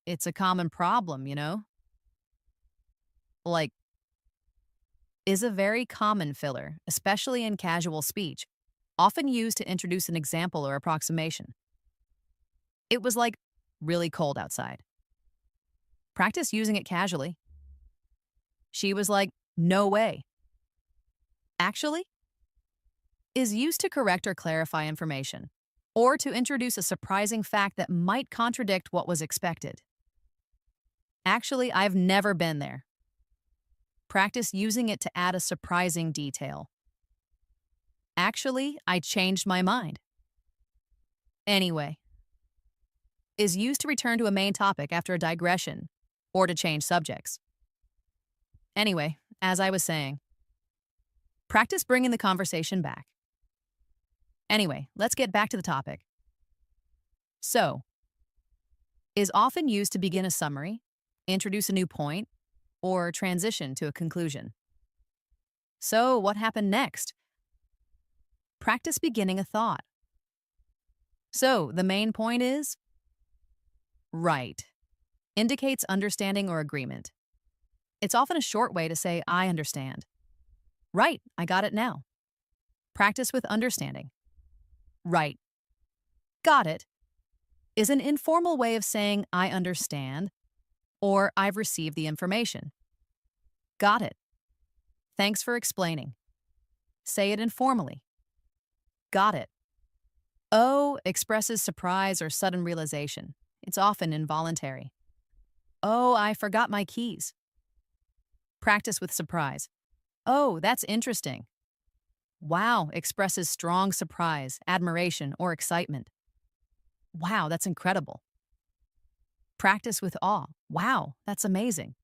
It's a common problem. Like, is a very common filler, especially in casual speech, often used to introduce an example or approximation. It was like really cold outside. Practice using it casually. She was like, "No way." Actually, is used to correct or clarify information, or to introduce a surprising fact that might contradict what was expected. Actually, I've never been there. Practice using it to add a surprising detail. Actually, I changed my mind. Anyway, is used to return to a main topic after a digression or to change subjects. Anyway, as I was saying, practice bringing the conversation back. Anyway, let's get back to the topic. So, is often used to begin a summary, introduce a new point, or transition to a conclusion. So, what happened next? Practice beginning a thought. So, the main point is right. Indicates understanding or agreement. It's often a short way to say, "I understand." Right, I got it now. Practice with understanding. Right. Got it is an informal way of saying, "I understand," or "I've received the information." Got it. Thanks for explaining. Say it informally. Got it. Oh expresses surprise or sudden realization. It's often involuntary. Oh, I forgot my keys. Practice with surprise. Oh, that's interesting. Wow expresses strong surprise, admiration, or excitement. Wow, that's incredible. Practice with awe. Wow, that's amazing.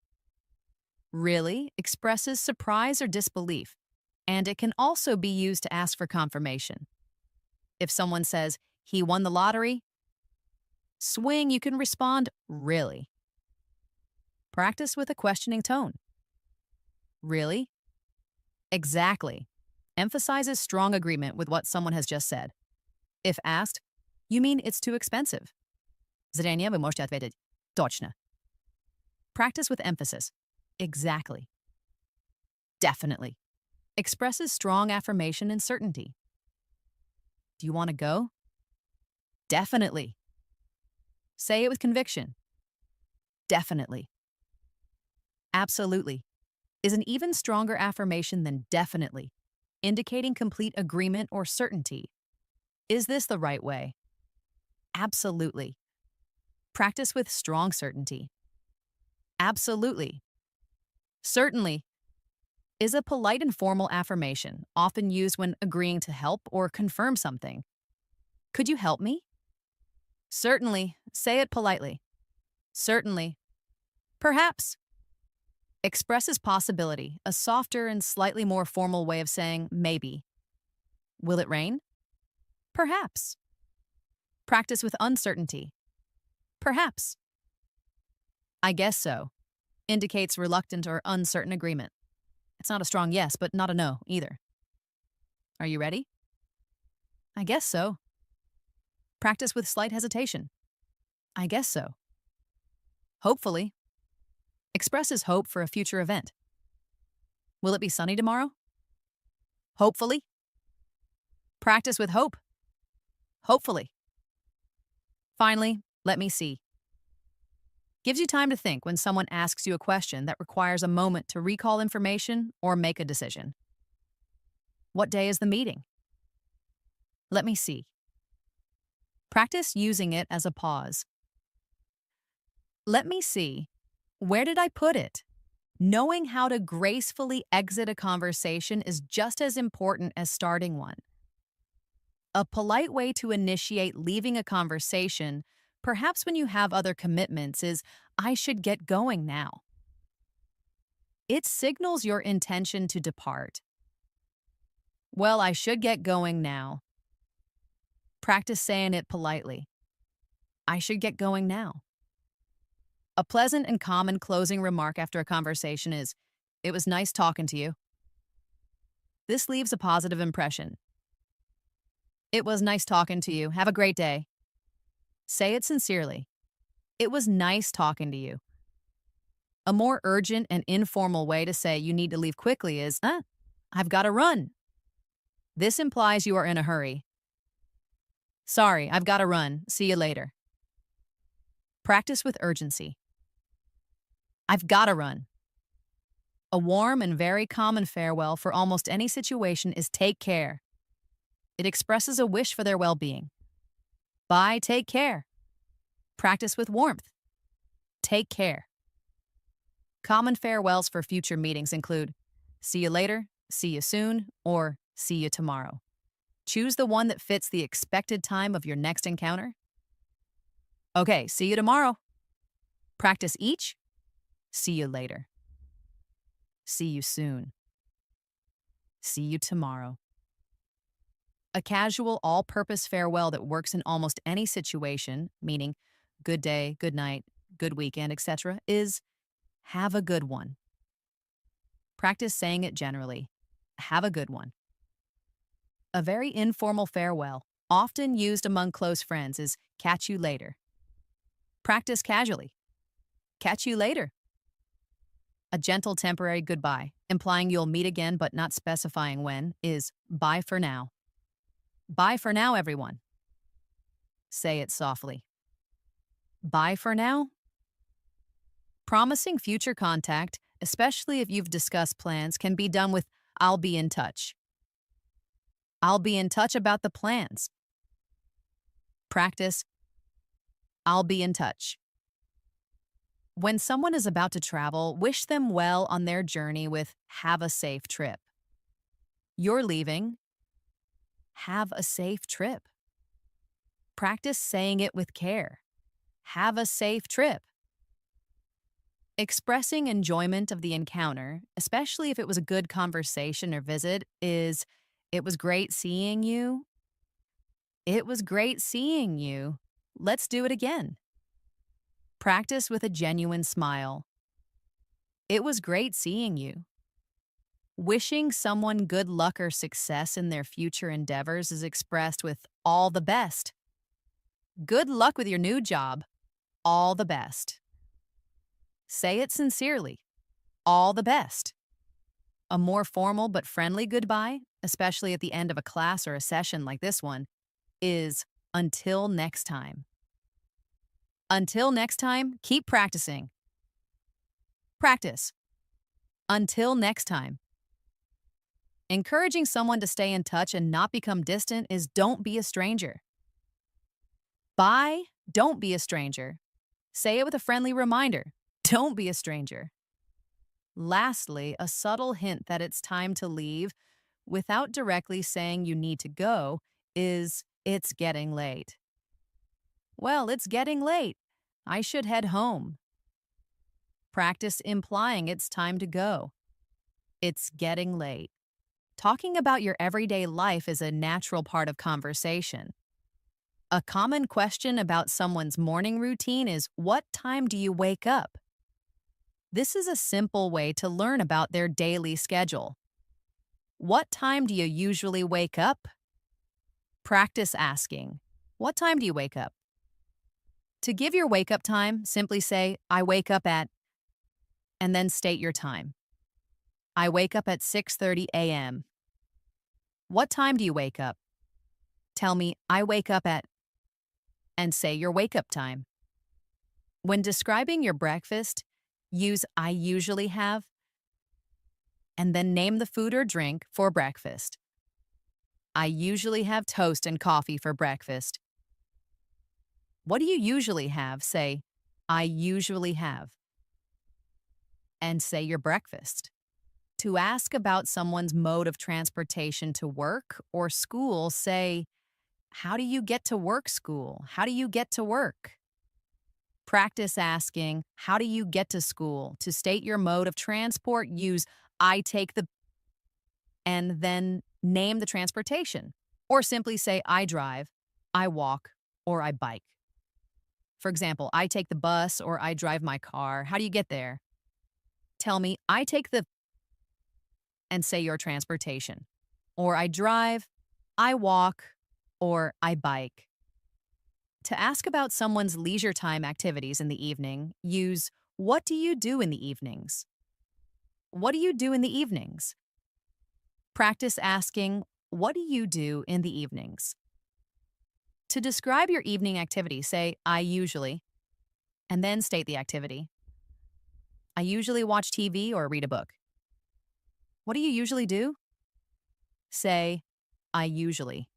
Really expresses surprise or disbelief, and it can also be used to ask for confirmation. If someone says, "He won the lottery," swing, you can respond, "Really?" Practice with a questioning tone. Really? Exactly. Emphasizes strong agreement with what someone has just said. If asked, "You mean it's too expensive?" Зрение вы можете ответить "Точно." Practice with emphasis. Exactly. Definitely. Expresses strong affirmation and certainty. Do you want to go? Definitely. Say it with conviction. Definitely. Absolutely is an even stronger affirmation than definitely, indicating complete agreement or certainty. Is this the right way? Absolutely. Practice with strong certainty. Absolutely. Certainly is a polite and formal affirmation, often used when agreeing to help or confirm something. Could you help me? Certainly. Say it politely. Certainly. Perhaps. Expresses possibility, a softer and slightly more formal way of saying maybe. Will it rain? Perhaps. Practice with uncertainty. Perhaps. I guess so indicates reluctant or uncertain agreement. It's not a strong yes, but not a no either. Are you ready? I guess so. Practice with slight hesitation. I guess so. Hopefully. Expresses hope for a future event. Will it be sunny tomorrow? Hopefully. Practice with hope. Hopefully. Finally, let me see. Gives you time to think when someone asks you a question that requires a moment to recall information or make a decision. What day is the meeting? Let me see. Practice using it as a pause. Let me see. Where did I put it? Knowing how to gracefully exit a conversation is just as important as starting one. A polite way to initiate leaving a conversation, perhaps when you have other commitments, is I should get going now. It signals your intention to depart. Well, I should get going now. Practice saying it politely. I should get going now. A pleasant and common closing remark after a conversation is, it was nice talking to you. This leaves a positive impression. It was nice talking to you. Have a great day. Say it sincerely. It was nice talking to you. A more urgent and informal way to say you need to leave quickly is, I've got to run. This implies you are in a hurry. Sorry, I've got to run. See you later. Practice with urgency. I've got to run. A warm and very common farewell for almost any situation is take care. It expresses a wish for their well-being. Bye, take care. Practice with warmth. Take care. Common farewells for future meetings include see you later, see you soon, or see you tomorrow. Choose the one that fits the expected time of your next encounter. Okay, see you tomorrow. Practice each. See you later. See you soon. See you tomorrow. A casual, all-purpose farewell that works in almost any situation, meaning good day, good night, good weekend, etc., is have a good one. Practice saying it generally. Have a good one. A very informal farewell, often used among close friends, is catch you later. Practice casually. Catch you later. A gentle temporary goodbye, implying you'll meet again but not specifying when, is bye for now. Bye for now, everyone. Say it softly. Bye for now. Promising future contact, especially if you've discussed plans, can be done with I'll be in touch. I'll be in touch about the plans. Practice I'll be in touch. When someone is about to travel, wish them well on their journey with have a safe trip. You're leaving. Have a safe trip. Practice saying it with care. Have a safe trip. Expressing enjoyment of the encounter, especially if it was a good conversation or visit, is it was great seeing you. It was great seeing you. Let's do it again. Practice with a genuine smile. It was great seeing you. Wishing someone good luck or success in their future endeavors is expressed with all the best. Good luck with your new job. All the best. Say it sincerely. All the best. A more formal but friendly goodbye, especially at the end of a class or a session like this one, is until next time. Until next time, keep practicing. Practice. Until next time. Encouraging someone to stay in touch and not become distant is don't be a stranger. Bye, don't be a stranger. Say it with a friendly reminder. Don't be a stranger. Lastly, a subtle hint that it's time to leave, without directly saying you need to go, is it's getting late. Well, it's getting late. I should head home. Practice implying it's time to go. It's getting late. Talking about your everyday life is a natural part of conversation. A common question about someone's morning routine is, what time do you wake up? This is a simple way to learn about their daily schedule. What time do you usually wake up? Practice asking, what time do you wake up? To give your wake up time, simply say, I wake up at, and then state your time. I wake up at 6:30 a.m. What time do you wake up? Tell me, I wake up at, and say your wake up time. When describing your breakfast, use I usually have, and then name the food or drink for breakfast. I usually have toast and coffee for breakfast. What do you usually have? Say, I usually have, and say your breakfast. To ask about someone's mode of transportation to work or school, say, how do you get to work, school? How do you get to work? Practice asking, how do you get to school? To state your mode of transport, use I take the, and then name the transportation. Or simply say, I drive, I walk, or I bike. For example, I take the bus or I drive my car. How do you get there? Tell me, I take the, and say your transportation. Or I drive, I walk, or I bike. To ask about someone's leisure time activities in the evening, use what do you do in the evenings? What do you do in the evenings? Practice asking, what do you do in the evenings? To describe your evening activity, say, I usually, and then state the activity. I usually watch TV or read a book. What do you usually do? Say, I usually,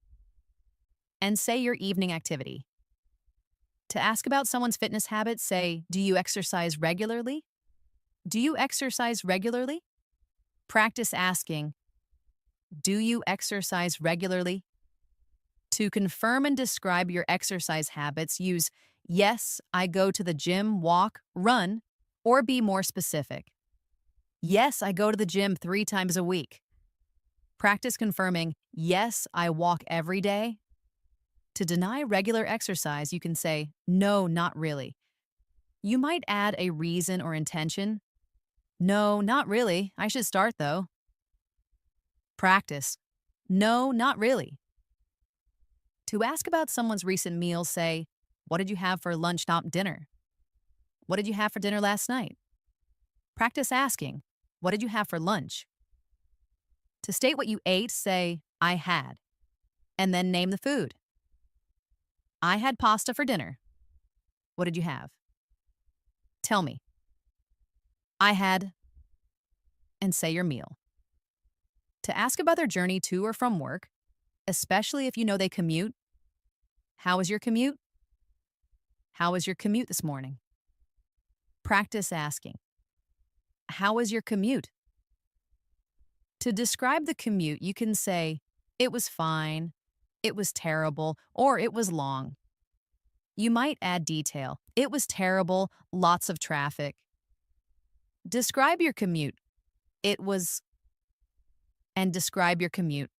and say your evening activity. To ask about someone's fitness habits, say, do you exercise regularly? Do you exercise regularly? Practice asking, do you exercise regularly? To confirm and describe your exercise habits, use yes, I go to the gym, walk, run, or be more specific. Yes, I go to the gym 3 times a week. Practice confirming, yes, I walk every day. To deny regular exercise, you can say, no, not really. You might add a reason or intention. No, not really. I should start though. Practice. No, not really. To ask about someone's recent meals, say, what did you have for lunch, not dinner? What did you have for dinner last night? Practice asking, what did you have for lunch? To state what you ate, say, I had, and then name the food. I had pasta for dinner. What did you have? Tell me. I had, and say your meal. To ask about their journey to or from work, especially if you know they commute, how was your commute? How was your commute this morning? Practice asking, how was your commute? To describe the commute, you can say, it was fine, it was terrible, or it was long. You might add detail. It was terrible, lots of traffic. Describe your commute. It was, and describe your commute.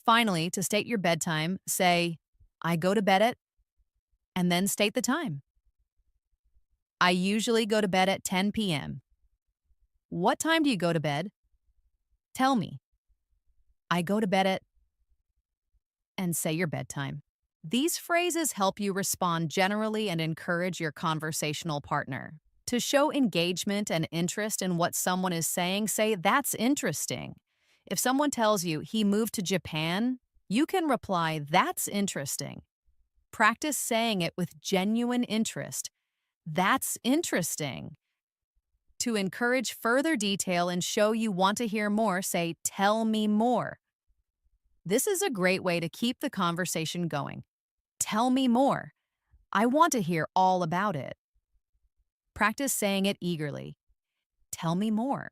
Finally, to state your bedtime, say, I go to bed at, and then state the time. I usually go to bed at 10 p.m. What time do you go to bed? Tell me. I go to bed at, and say your bedtime. These phrases help you respond generally and encourage your conversational partner. To show engagement and interest in what someone is saying, say, that's interesting. If someone tells you he moved to Japan, you can reply, that's interesting. Practice saying it with genuine interest. That's interesting. To encourage further detail and show you want to hear more, say, tell me more. This is a great way to keep the conversation going. Tell me more. I want to hear all about it. Practice saying it eagerly. Tell me more.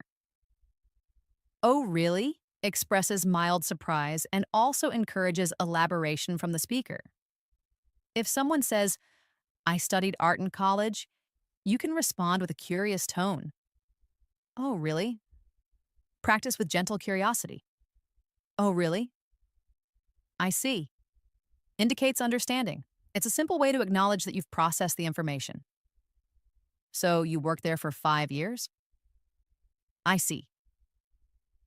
Oh, really? Expresses mild surprise and also encourages elaboration from the speaker. If someone says, I studied art in college, you can respond with a curious tone. Oh, really? Practice with gentle curiosity. Oh, really? I see. Indicates understanding. It's a simple way to acknowledge that you've processed the information. So you worked there for 5 years? I see.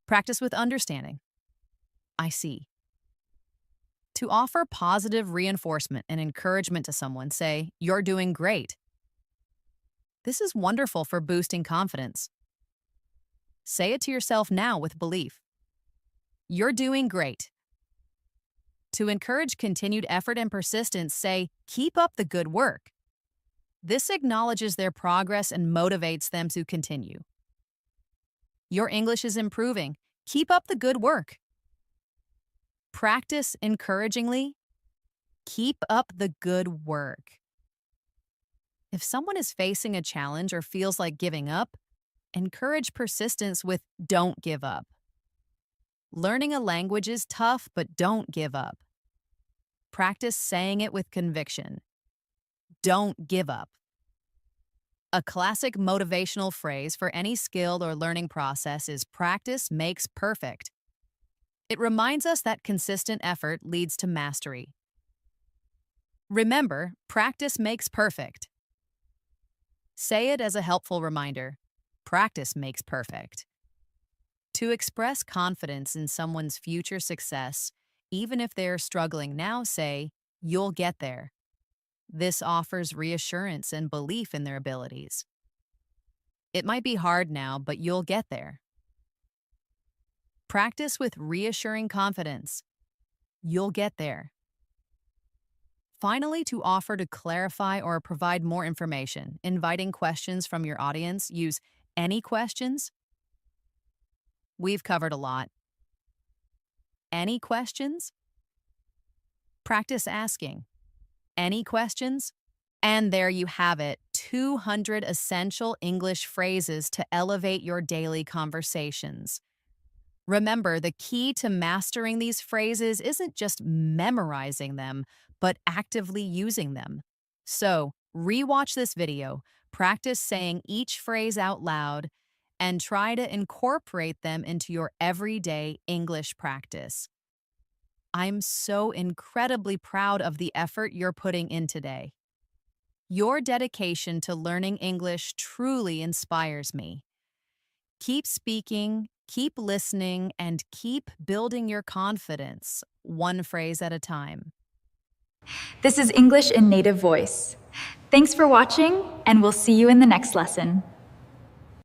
Practice with understanding. I see. To offer positive reinforcement and encouragement to someone, say, "You're doing great." This is wonderful for boosting confidence. Say it to yourself now with belief. "You're doing great." To encourage continued effort and persistence, say, "Keep up the good work." This acknowledges their progress and motivates them to continue. "Your English is improving. Keep up the good work." Practice encouragingly. Keep up the good work. If someone is facing a challenge or feels like giving up, encourage persistence with "Don't give up." Learning a language is tough, but don't give up. Practice saying it with conviction. Don't give up. A classic motivational phrase for any skill or learning process is "practice makes perfect." It reminds us that consistent effort leads to mastery. Remember, practice makes perfect. Say it as a helpful reminder. Practice makes perfect. To express confidence in someone's future success, even if they're struggling now, say, "You'll get there." This offers reassurance and belief in their abilities. It might be hard now, but you'll get there. Practice with reassuring confidence. You'll get there. Finally, to offer to clarify or provide more information, inviting questions from your audience, use "Any questions?" We've covered a lot. Any questions? Practice asking. Any questions? And there you have it, 200 essential English phrases to elevate your daily conversations. Remember, the key to mastering these phrases isn't just memorizing them, but actively using them. So, rewatch this video, practice saying each phrase out loud, and try to incorporate them into your everyday English practice. I'm so incredibly proud of the effort you're putting in today. Your dedication to learning English truly inspires me. Keep speaking, keep listening, and keep building your confidence, one phrase at a time. This is English in Native Voice. Thanks for watching, and we'll see you in the next lesson.